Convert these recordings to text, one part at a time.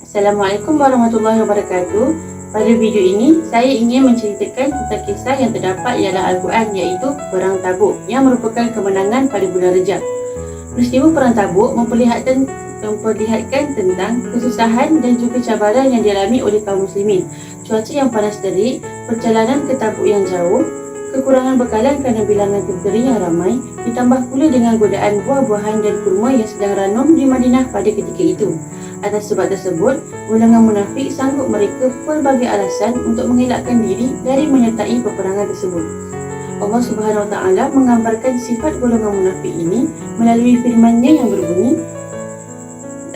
Assalamualaikum warahmatullahi wabarakatuh. Pada video ini, saya ingin menceritakan tentang kisah yang terdapat dalam Al-Quran, iaitu Perang Tabuk yang merupakan kemenangan pada bulan Rejab. Peristiwa Perang Tabuk memperlihatkan tentang kesusahan dan juga cabaran yang dialami oleh kaum muslimin. Cuaca yang panas terik, perjalanan ke Tabuk yang jauh, kekurangan bekalan kerana bilangan tentera yang ramai, ditambah pula dengan godaan buah-buahan dan kurma yang sedang ranum di Madinah pada ketika itu. Atas sebab tersebut, golongan munafik sanggup mereka pelbagai alasan untuk mengelakkan diri dari menyertai peperangan tersebut. Allah Subhanahu Wa Taala menggambarkan sifat golongan munafik ini melalui firman-Nya yang berbunyi,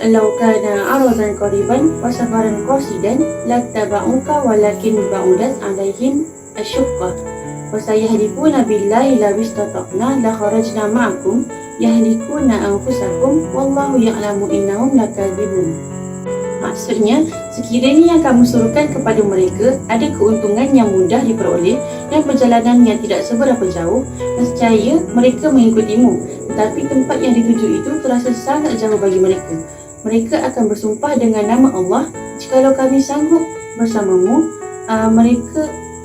"Lau kana aradan qariban wa safaran qasidan lattaba'uka walakin ba'udat 'alaihim asyuqqah wa sayahlifuna billahi law istata'na la kharajna ma'akum yahlikuna anfusakum wallahu ya'lamu innahum lakadzibun." Maksudnya, sekiranya yang kamu suruhkan kepada mereka ada keuntungan yang mudah diperoleh dan perjalanan yang tidak seberapa jauh, nescaya mereka mengikutimu, tetapi tempat yang dituju itu terasa sangat jauh bagi mereka. Mereka akan bersumpah dengan nama Allah, jika kami sanggup bersamamu,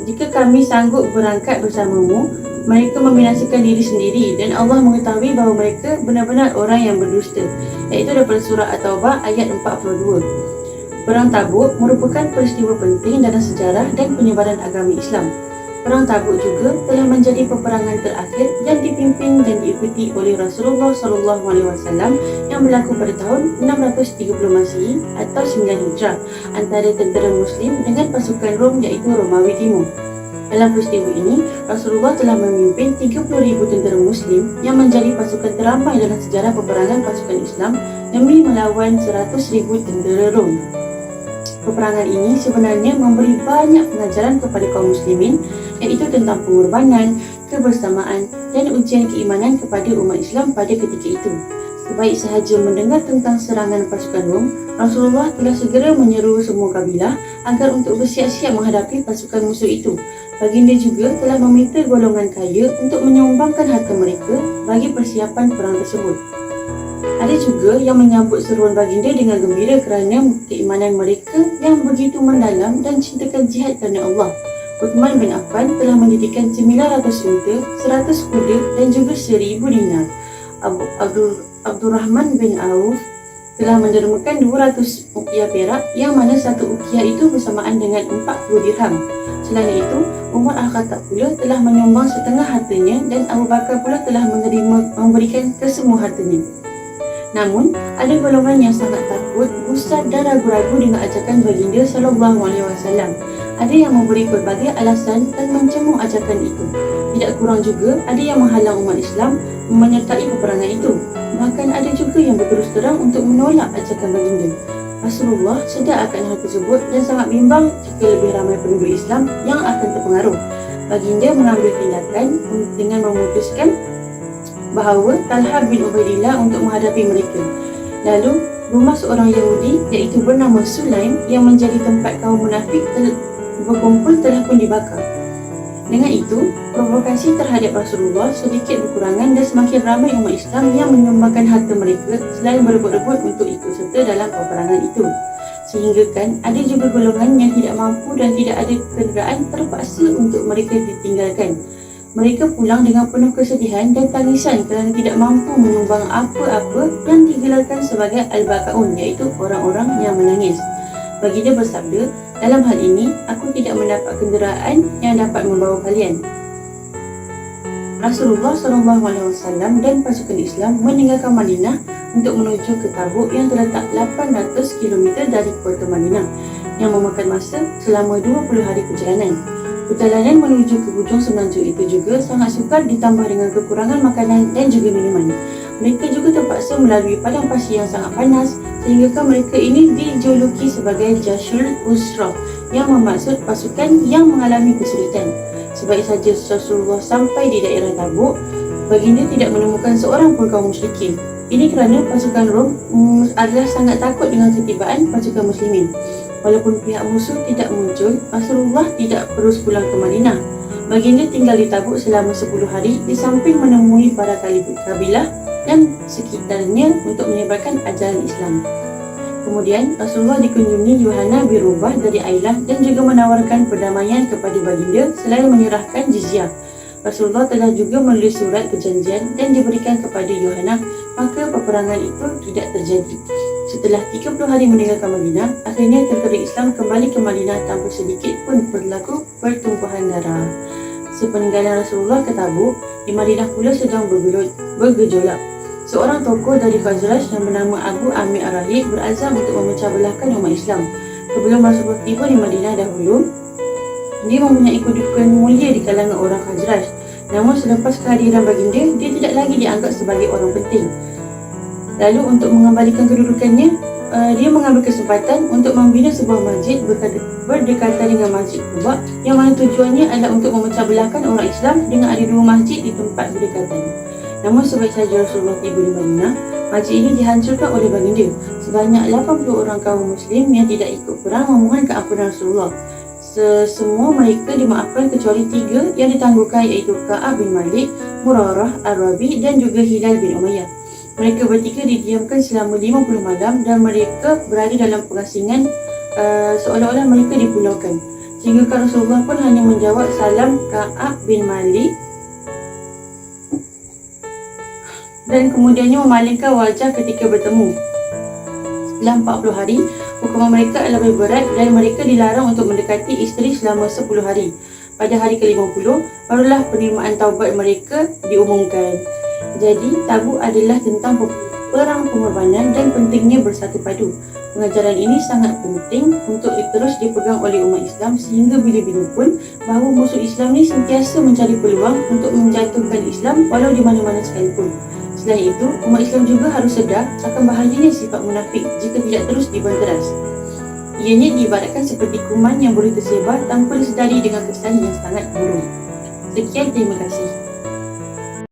jika kami sanggup berangkat bersamamu, mereka membinasakan diri sendiri dan Allah mengetahui bahawa mereka benar-benar orang yang berdusta. Iaitu daripada surah At-Taubah ayat 42. Perang Tabuk merupakan peristiwa penting dalam sejarah dan penyebaran agama Islam. Perang Tabuk juga telah menjadi peperangan terakhir yang dipimpin dan diikuti oleh Rasulullah SAW yang berlaku pada tahun 630 Masihi atau 9 Hijrah antara tentera Muslim dengan pasukan Rom, iaitu Romawi Timur. Dalam peristiwa ini, Rasulullah telah memimpin 30,000 tentera Muslim yang menjadi pasukan teramai dalam sejarah peperangan pasukan Islam demi melawan 100,000 tentera Rom. Peperangan ini sebenarnya memberi banyak pengajaran kepada kaum muslimin, iaitu tentang pengorbanan, kebersamaan dan ujian keimanan kepada umat Islam pada ketika itu. Sebaik sahaja mendengar tentang serangan pasukan Rom, Rasulullah telah segera menyeru semua kabilah agar untuk bersiap-siap menghadapi pasukan musuh itu. Baginda juga telah meminta golongan kaya untuk menyumbangkan harta mereka bagi persiapan perang tersebut. Ada juga yang menyambut seruan baginda dengan gembira kerana keimanan mereka yang begitu mendalam dan cintakan jihad kerana Allah. Uthman bin Affan telah menyediakan 900 unta, 100 kuda dan juga 1,000 dinar. Abdurrahman bin Auf telah mendermakan 200 ukiah perak, yang mana satu ukiah itu bersamaan dengan 40 dirham. Selain itu, Umar Al-Khattab pula telah menyumbang setengah hartanya dan Abu Bakar pula telah memberikan kesemua hartanya. Namun, ada golongan yang sangat takut, gusar dan ragu-ragu dengan ajakan baginda SAW. Ada yang memberi pelbagai alasan dan mencemooh ajakan itu. Tidak kurang juga ada yang menghalang umat Islam menyertai peperangan itu. Bahkan ada juga yang berterus terang untuk menolak ajakan baginda. Rasulullah sedar akan hal tersebut dan sangat bimbang jika lebih ramai penduduk Islam yang akan terpengaruh. Baginda mengambil tindakan dengan memutuskan bahawa Talha bin Ubaidillah untuk menghadapi mereka. Lalu, rumah seorang Yahudi iaitu bernama Sulaim yang menjadi tempat kaum munafik berkumpul telah pun dibakar. Dengan itu, provokasi terhadap Rasulullah sedikit berkurangan dan semakin ramai umat Islam yang menyumbangkan harta mereka selain berebut-rebut untuk ikut serta dalam peperangan itu. Sehingga kan ada juga golongan yang tidak mampu dan tidak ada kenderaan terpaksa untuk mereka ditinggalkan. Mereka pulang dengan penuh kesedihan dan tangisan kerana tidak mampu menyumbang apa-apa yang digelarkan sebagai Al-Baqaun, iaitu orang-orang yang menangis. Baginda bersabda, "Dalam hal ini, aku tidak mendapat kenderaan yang dapat membawa kalian." Rasulullah SAW dan pasukan Islam meninggalkan Madinah untuk menuju ke Tabuk yang terletak 800 km dari kota Madinah, yang memakan masa selama 20 hari perjalanan. Perjalanan menuju ke hujung semenanjung itu juga sangat sukar, ditambah dengan kekurangan makanan dan juga minuman. Mereka juga terpaksa melalui padang pasir yang sangat panas, sehingga mereka ini dijuluki sebagai Jashul Usrah, yang bermaksud pasukan yang mengalami kesulitan. Sebaik saja Rasulullah sampai di daerah Tabuk, baginda tidak menemukan seorang pun kaum musyrikin. Ini kerana pasukan Rom adalah sangat takut dengan ketibaan pasukan muslimin. Walaupun pihak musuh tidak muncul, Rasulullah tidak terus pulang ke Madinah. Baginda tinggal di Tabuk selama 10 hari di samping menemui para kabilah dan sekitarnya untuk menyebarkan ajaran Islam. Kemudian Rasulullah dikunjungi Yuhanna bin Rubah dari Ailah dan juga menawarkan perdamaian kepada baginda selain menyerahkan jizyah. Rasulullah telah juga menulis surat perjanjian dan diberikan kepada Yuhanna, maka peperangan itu tidak terjadi. Setelah 30 hari meninggalkan Madinah, akhirnya tentera Islam kembali ke Madinah tanpa sedikit pun berlaku pertumpahan darah. Sepeninggalan Rasulullah ke Tabuk, di Madinah pula sedang bergejolak. Seorang tokoh dari Khazraj yang bernama Abu Amir Ar-Rahib berazam untuk memecah belahkan umat Islam. Sebelum Rasulullah tiba di Madinah dahulu, dia mempunyai kedudukan mulia di kalangan orang Khazraj. Namun selepas kehadiran baginda, dia tidak lagi dianggap sebagai orang penting. Lalu untuk mengembalikan kedudukannya, dia mengambil kesempatan untuk membina sebuah masjid berdekatan dengan Masjid Quba, yang mana tujuannya adalah untuk memecah belahkan orang Islam dengan ada dua masjid di tempat berdekatan. Namun sebaik saja Rasulullah tiba di Madinah, masjid ini dihancurkan oleh baginda. Sebanyak 80 orang kaum muslim yang tidak ikut perang memohon keampunan Rasulullah. Semua mereka dimaafkan kecuali 3 yang ditangguhkan, iaitu Ka'ab bin Malik, Murarah Ar-Rabi dan juga Hilal bin Umayyah. Mereka bertiga didiamkan selama 50 malam dan mereka berada dalam pengasingan seolah-olah mereka dipulaukan. Sehingga Rasulullah pun hanya menjawab salam Ka'ab bin Malik dan kemudiannya memalingkan wajah ketika bertemu. Setelah 40 hari, hukuman mereka adalah lebih berat dan mereka dilarang untuk mendekati isteri selama 10 hari. Pada hari ke-50, barulah penerimaan taubat mereka diumumkan. Jadi, Tabuk adalah tentang perang pengorbanan dan pentingnya bersatu padu. Pengajaran ini sangat penting untuk terus dipegang oleh umat Islam sehingga bila-bila pun bahawa musuh Islam ni sentiasa mencari peluang untuk menjatuhkan Islam walau di mana-mana sekalipun. Selain itu, umat Islam juga harus sedar akan bahayanya sifat munafik jika tidak terus dibanteras. Ianya diibaratkan seperti kuman yang boleh tersebar tanpa disedari dengan kesan yang sangat buruk. Sekian, terima kasih.